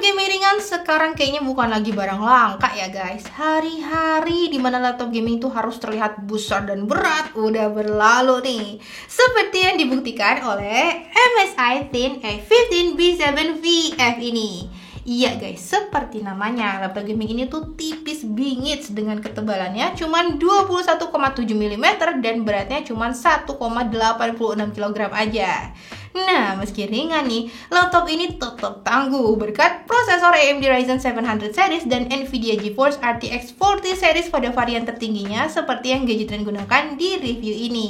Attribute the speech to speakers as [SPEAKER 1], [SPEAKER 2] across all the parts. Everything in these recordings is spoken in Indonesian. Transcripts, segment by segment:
[SPEAKER 1] gaming ringan sekarang kayaknya bukan lagi barang langka ya guys. Hari-hari dimana laptop gaming tuh harus terlihat besar dan berat udah berlalu nih. Seperti yang dibuktikan oleh MSI Thin A15 B7VF ini. Iya guys, seperti namanya, laptop gaming ini tuh tipis bingits dengan ketebalannya cuman 21,7 mm dan beratnya cuman 1,86 kg aja. Nah, meski ringan nih, laptop ini tetap tangguh berkat prosesor AMD Ryzen 700 series dan Nvidia GeForce RTX 40 series pada varian tertingginya seperti yang Gadgetren gunakan di review ini.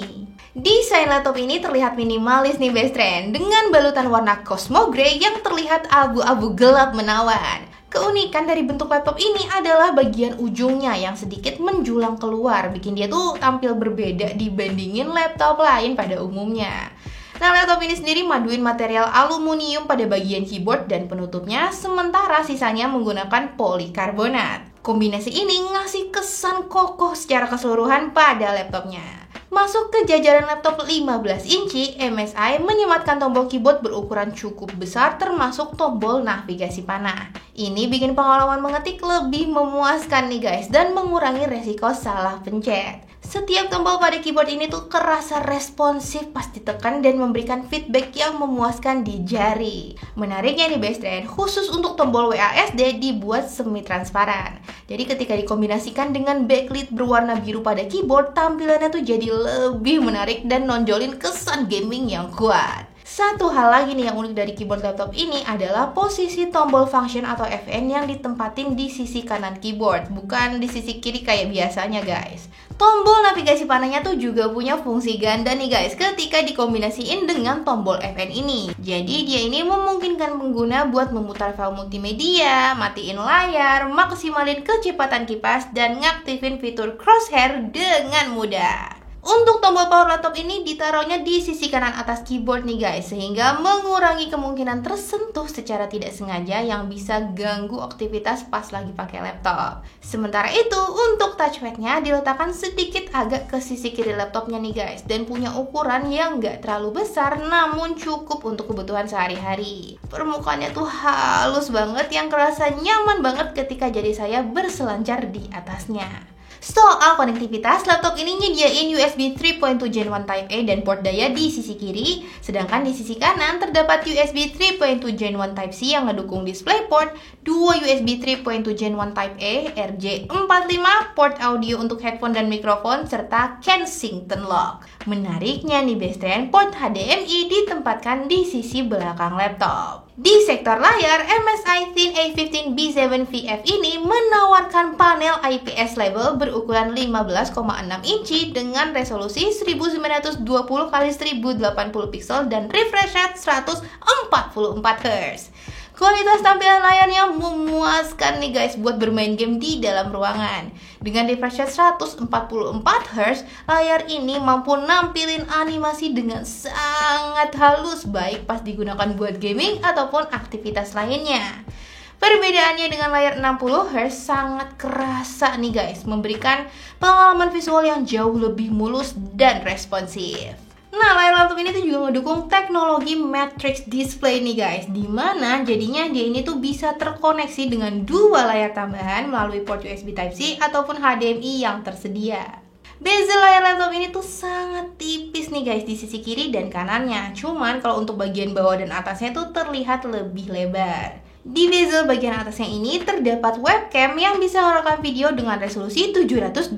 [SPEAKER 1] Desain laptop ini terlihat minimalis nih best friend, dengan balutan warna Cosmo Grey yang terlihat abu-abu gelap menawan. Keunikan dari bentuk laptop ini adalah bagian ujungnya yang sedikit menjulang keluar, bikin dia tuh tampil berbeda dibandingin laptop lain pada umumnya. Nah, laptop ini sendiri maduin material aluminium pada bagian keyboard dan penutupnya, sementara sisanya menggunakan polikarbonat. Kombinasi ini ngasih kesan kokoh secara keseluruhan pada laptopnya. Masuk ke jajaran laptop 15 inci, MSI menyematkan tombol keyboard berukuran cukup besar termasuk tombol navigasi panah. Ini bikin pengalaman mengetik lebih memuaskan nih guys dan mengurangi resiko salah pencet. Setiap tombol pada keyboard ini tuh kerasa responsif pas ditekan dan memberikan feedback yang memuaskan di jari. Menariknya nih best friend, khusus untuk tombol WASD dibuat semi transparan. Jadi ketika dikombinasikan dengan backlit berwarna biru pada keyboard, tampilannya tuh jadi lebih menarik dan nonjolin kesan gaming yang kuat. Satu hal lagi nih yang unik dari keyboard laptop ini adalah posisi tombol function atau FN yang ditempatin di sisi kanan keyboard, bukan di sisi kiri kayak biasanya guys. Tombol navigasi panahnya tuh juga punya fungsi ganda nih guys ketika dikombinasiin dengan tombol FN ini. Jadi dia ini memungkinkan pengguna buat memutar file multimedia, matiin layar, maksimalin kecepatan kipas, dan ngaktifin fitur crosshair dengan mudah. Untuk tombol power laptop ini ditaruhnya di sisi kanan atas keyboard nih guys, sehingga mengurangi kemungkinan tersentuh secara tidak sengaja yang bisa ganggu aktivitas pas lagi pakai laptop. Sementara itu untuk touchpadnya diletakkan sedikit agak ke sisi kiri laptopnya nih guys, dan punya ukuran yang gak terlalu besar namun cukup untuk kebutuhan sehari-hari. Permukaannya tuh halus banget yang kerasa nyaman banget ketika jari saya berselancar di atasnya. Soal konektivitas, laptop ini nyediain USB 3.2 Gen 1 Type A dan port daya di sisi kiri, sedangkan di sisi kanan terdapat USB 3.2 Gen 1 Type C yang ngedukung DisplayPort, 2 USB 3.2 Gen 1 Type A, RJ45, port audio untuk headphone dan mikrofon, serta Kensington Lock. Menariknya nih best friend, port HDMI ditempatkan di sisi belakang laptop. Di sektor layar, MSI Thin A15 B7VF ini menawarkan panel IPS label berukuran 15,6 inci dengan resolusi 1920 x 1080 pixel dan refresh rate 144 Hz. Kualitas tampilan layarnya memuaskan nih guys buat bermain game di dalam ruangan. Dengan refresh rate 144 Hz, layar ini mampu nampilin animasi dengan sangat halus baik pas digunakan buat gaming ataupun aktivitas lainnya. Perbedaannya dengan layar 60 Hz sangat kerasa nih guys, memberikan pengalaman visual yang jauh lebih mulus dan responsif. Nah, layar laptop ini tuh juga ngedukung teknologi Matrix Display nih guys, dimana jadinya dia ini tuh bisa terkoneksi dengan dua layar tambahan melalui port USB Type-C ataupun HDMI yang tersedia. Bezel layar laptop ini tuh sangat tipis nih guys di sisi kiri dan kanannya, cuman kalau untuk bagian bawah dan atasnya tuh terlihat lebih lebar. Di bezel bagian atasnya ini terdapat webcam yang bisa merekam video dengan resolusi 720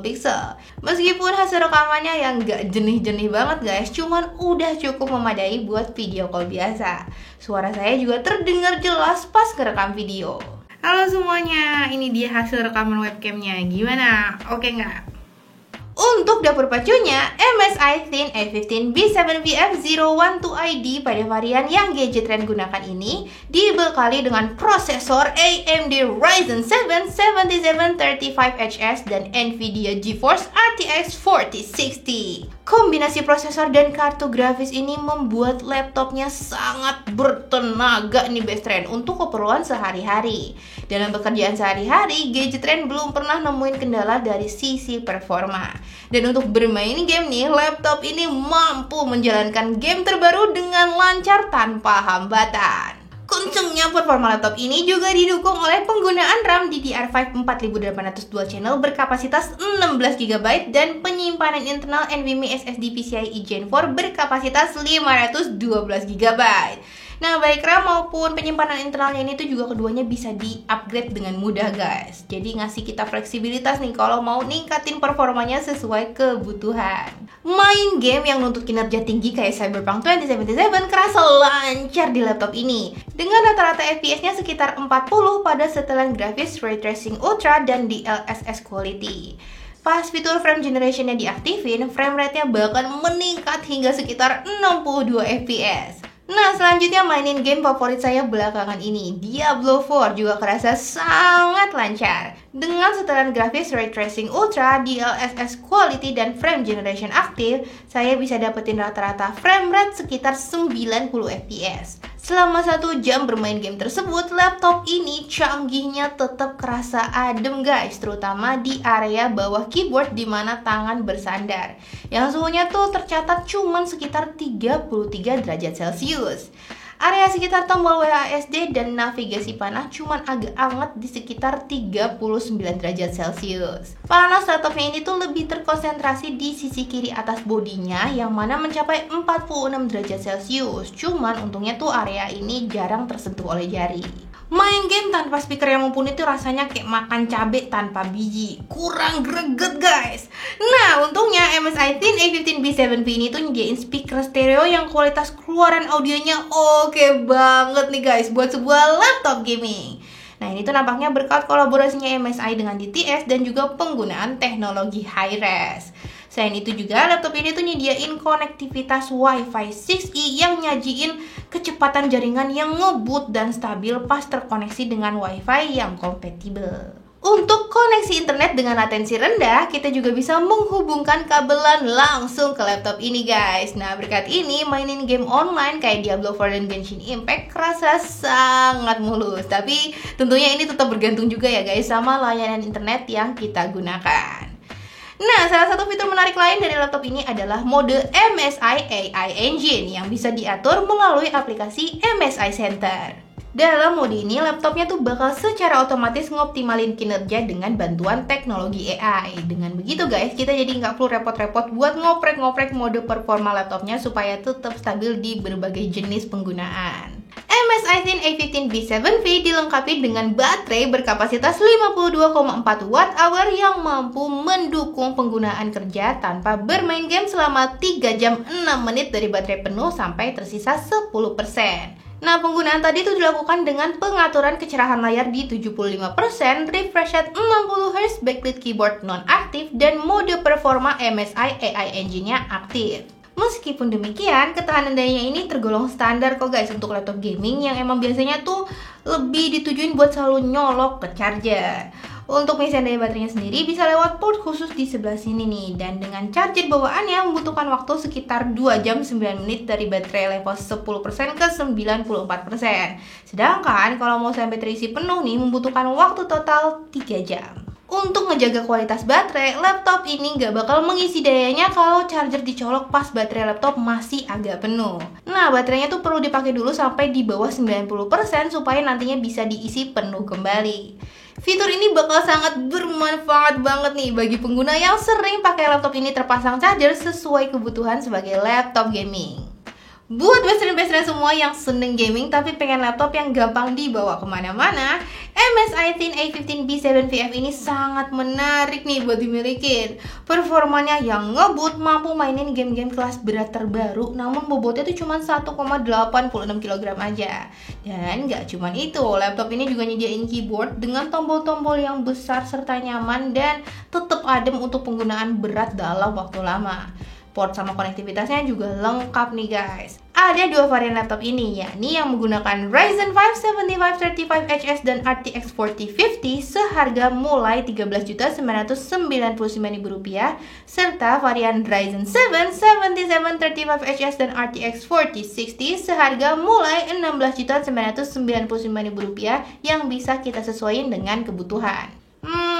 [SPEAKER 1] pixel. Meskipun hasil rekamannya yang gak jenih-jenih banget guys, cuman udah cukup memadai buat video call biasa. Suara saya juga terdengar jelas pas ngerekam video. Halo semuanya, ini dia hasil rekaman webcamnya. Gimana? Oke nggak? Untuk dapur pacunya, MSI Thin A15 B7VF012ID pada varian yang Gadgetren gunakan ini dibekali dengan prosesor AMD Ryzen 7 7735HS dan Nvidia GeForce RTX 4060. Kombinasi prosesor dan kartu grafis ini membuat laptopnya sangat bertenaga nih best friend untuk keperluan sehari-hari. Dalam pekerjaan sehari-hari, Gadgetren belum pernah nemuin kendala dari sisi performa. Dan untuk bermain game nih, laptop ini mampu menjalankan game terbaru dengan lancar tanpa hambatan. Kencengnya performa laptop ini juga didukung oleh penggunaan RAM DDR5 4802 channel berkapasitas 16GB dan penyimpanan internal NVMe SSD PCIe Gen 4 berkapasitas 512GB. Nah, baik RAM maupun penyimpanan internalnya ini tuh juga keduanya bisa di-upgrade dengan mudah, guys. Jadi ngasih kita fleksibilitas nih kalau mau ningkatin performanya sesuai kebutuhan. Main game yang nuntut kinerja tinggi kayak Cyberpunk 2077 kerasa lancar di laptop ini. Dengan rata-rata FPS-nya sekitar 40 pada setelan grafis Ray Tracing Ultra dan DLSS Quality. Pas fitur frame generation-nya diaktifin, frame rate-nya bahkan meningkat hingga sekitar 62 FPS. Nah, selanjutnya mainin game favorit saya belakangan ini, Diablo 4 juga kerasa sangat lancar. Dengan setelan grafis Ray Tracing Ultra, DLSS Quality, dan frame generation aktif, saya bisa dapetin rata-rata frame rate sekitar 90 FPS. Selama 1 jam bermain game tersebut, laptop ini canggihnya tetap kerasa adem, guys, terutama di area bawah keyboard di mana tangan bersandar. Yang suhunya tuh tercatat cuman sekitar 33 derajat Celcius. Area sekitar tombol WASD dan navigasi panah cuman agak hangat di sekitar 39 derajat Celcius. Panas laptopnya ini tuh lebih terkonsentrasi di sisi kiri atas bodinya yang mana mencapai 46 derajat Celcius. Cuman untungnya tuh area ini jarang tersentuh oleh jari. Main game tanpa speaker yang mumpuni itu rasanya kayak makan cabai tanpa biji. Kurang greget, guys. Nah, untungnya MSI Thin A15B7V ini tuh nyediain speaker stereo yang kualitas keluaran audionya oke banget nih, guys, buat sebuah laptop gaming. Nah, ini tuh nampaknya berkat kolaborasinya MSI dengan DTS dan juga penggunaan teknologi high-res. Selain itu juga laptop ini tuh nyediain konektivitas Wi-Fi 6E yang nyajiin kecepatan jaringan yang ngebut dan stabil pas terkoneksi dengan Wi-Fi yang kompatibel. Untuk koneksi internet dengan latensi rendah, kita juga bisa menghubungkan kabelan langsung ke laptop ini, guys. Nah, berkat ini mainin game online kayak Diablo 4 dan Genshin Impact kerasa sangat mulus. Tapi tentunya ini tetap bergantung juga ya, guys, sama layanan internet yang kita gunakan. Nah, salah satu fitur menarik lain dari laptop ini adalah mode MSI AI Engine yang bisa diatur melalui aplikasi MSI Center. Dalam mode ini, laptopnya tuh bakal secara otomatis ngoptimalin kinerja dengan bantuan teknologi AI. Dengan begitu, guys, kita jadi nggak perlu repot-repot buat ngoprek-ngoprek mode performa laptopnya supaya tetap stabil di berbagai jenis penggunaan. MSI Thin A15B7V dilengkapi dengan baterai berkapasitas 52,4 Wh yang mampu mendukung penggunaan kerja tanpa bermain game selama 3 jam 6 menit dari baterai penuh sampai tersisa 10%. Nah, penggunaan tadi itu dilakukan dengan pengaturan kecerahan layar di 75%, refresh rate 60Hz, backlit keyboard non-aktif, dan mode performa MSI AI Engine-nya aktif. Meskipun demikian, ketahanan dayanya ini tergolong standar kok, guys, untuk laptop gaming yang emang biasanya tuh lebih ditujuin buat selalu nyolok ke charger. Untuk pengisian daya baterainya sendiri bisa lewat port khusus di sebelah sini nih. Dan dengan charger bawaannya membutuhkan waktu sekitar 2 jam 9 menit dari baterai level 10% ke 94%. Sedangkan kalau mau sampai terisi penuh nih membutuhkan waktu total 3 jam. Untuk ngejaga kualitas baterai, laptop ini nggak bakal mengisi dayanya kalau charger dicolok pas baterai laptop masih agak penuh. Nah, baterainya tuh perlu dipakai dulu sampai di bawah 90% supaya nantinya bisa diisi penuh kembali. Fitur ini bakal sangat bermanfaat banget nih bagi pengguna yang sering pakai laptop ini terpasang charger sesuai kebutuhan sebagai laptop gaming. Buat veteran-veteran semua yang seneng gaming tapi pengen laptop yang gampang dibawa kemana-mana, MSI Thin A15B7VF ini sangat menarik nih buat dimilikin. Performanya yang ngebut, mampu mainin game-game kelas berat terbaru, namun bobotnya tuh cuma 1,86 kg aja. Dan gak cuma itu, laptop ini juga nyediain keyboard dengan tombol-tombol yang besar serta nyaman dan tetap adem untuk penggunaan berat dalam waktu lama. Port sama konektivitasnya juga lengkap nih, guys. Ada 2 varian laptop ini, yakni yang menggunakan Ryzen 5 7535HS dan RTX 4050 seharga mulai Rp13.999.000 serta varian Ryzen 7 7735HS dan RTX 4060 seharga mulai Rp16.999.000 yang bisa kita sesuaiin dengan kebutuhan.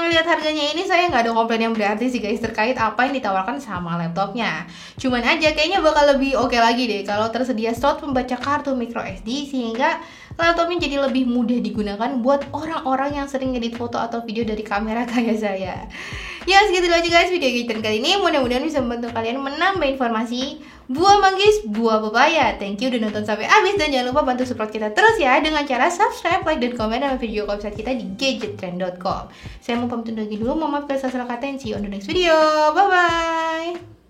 [SPEAKER 1] Lihat harganya ini saya nggak ada komplain yang berarti sih, guys, terkait apa yang ditawarkan sama laptopnya. Cuman aja kayaknya bakal lebih oke lagi deh kalau tersedia slot pembaca kartu micro SD sehingga laptopnya jadi lebih mudah digunakan buat orang-orang yang sering ngedit foto atau video dari kamera kayak saya. Ya, segitu aja guys video kita kali ini. Mudah-mudahan bisa membantu kalian menambah informasi buah manggis, buah pepaya. Thank you udah nonton sampai habis, dan jangan lupa bantu support kita terus ya dengan cara subscribe, like, dan komen dalam video website kita di gadgettrend.com. Saya mau pamit undur diri dulu, mohon maaf kalau salah kata, and see you on the next video. Bye bye.